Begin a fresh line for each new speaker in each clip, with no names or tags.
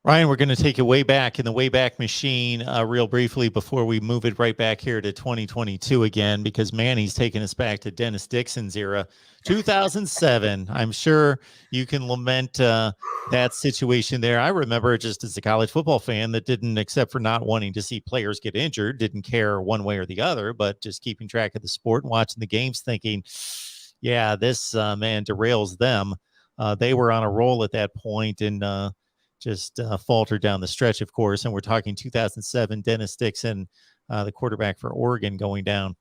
Ryan, we're going to take you way back in the Wayback Machine real briefly before we move it right back here to 2022 again, because Manny's taking us back to Dennis Dixon's era, 2007. I'm sure you can lament that situation there. I remember just as a college football fan that didn't, except for not wanting to see players get injured, didn't care one way or the other, but just keeping track of the sport and watching the games thinking, yeah, this man derails them. They were on a roll at that point, and just faltered down the stretch, of course. And we're talking 2007, Dennis Dixon, the quarterback for Oregon, going down.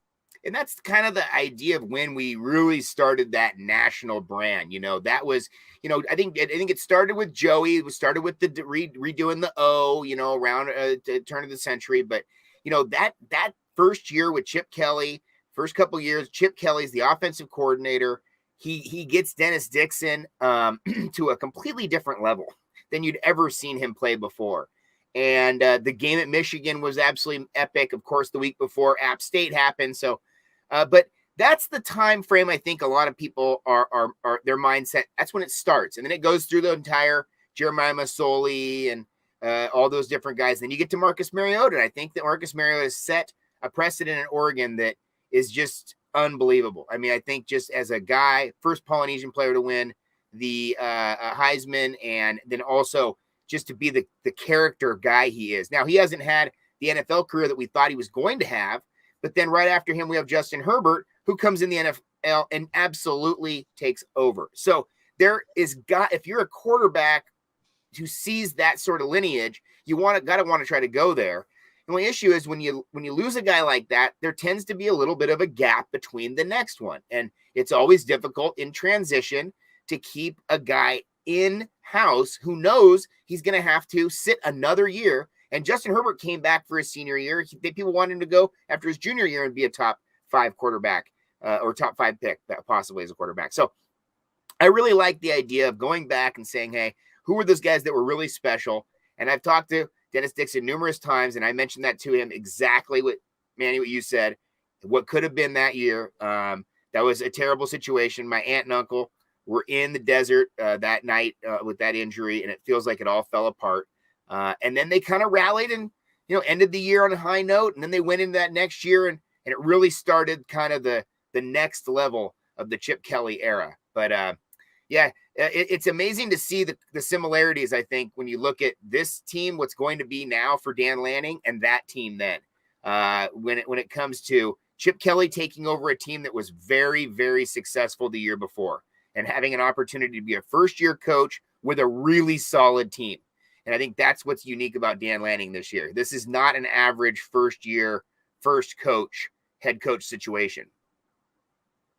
And that's kind of the idea of when we really started that national brand. That was, I think it started with Joey. It started with the redoing the O, around the turn of the century. But that first year with Chip Kelly, first couple of years, Chip Kelly's the offensive coordinator. He gets Dennis Dixon to a completely different level than you'd ever seen him play before. And the game at Michigan was absolutely epic. Of course, the week before App State happened. So, but that's the time frame. I think a lot of people are their mindset. That's when it starts. And then it goes through the entire Jeremiah Masoli and all those different guys. Then you get to Marcus Mariota. And I think that Marcus Mariota has set a precedent in Oregon that is just unbelievable. I mean, I think just as a guy, first Polynesian player to win the Heisman, and then also just to be the character guy he is. Now, he hasn't had the NFL career that we thought he was going to have, but then right after him, we have Justin Herbert, who comes in the NFL and absolutely takes over. So if you're a quarterback who sees that sort of lineage, you gotta want to try to go there. The only issue is when you lose a guy like that, there tends to be a little bit of a gap between the next one. And it's always difficult in transition to keep a guy in-house who knows he's going to have to sit another year. And Justin Herbert came back for his senior year. People wanted him to go after his junior year and be a top 5 quarterback or top 5 pick, possibly as a quarterback. So I really like the idea of going back and saying, hey, who were those guys that were really special? And I've talked to Dennis Dixon numerous times, and I mentioned that to him exactly what you said, what could have been that year. That was a terrible situation. My aunt and uncle were in the desert that night with that injury, and it feels like it all fell apart. And then they kind of rallied and, ended the year on a high note. And then they went into that next year, and it really started kind of the next level of the Chip Kelly era. But it's amazing to see the similarities, I think, when you look at this team, what's going to be now for Dan Lanning, and that team then. When it comes to Chip Kelly taking over a team that was very, very successful the year before, and having an opportunity to be a first-year coach with a really solid team. And I think that's what's unique about Dan Lanning this year. This is not an average first-year, first coach, head coach situation.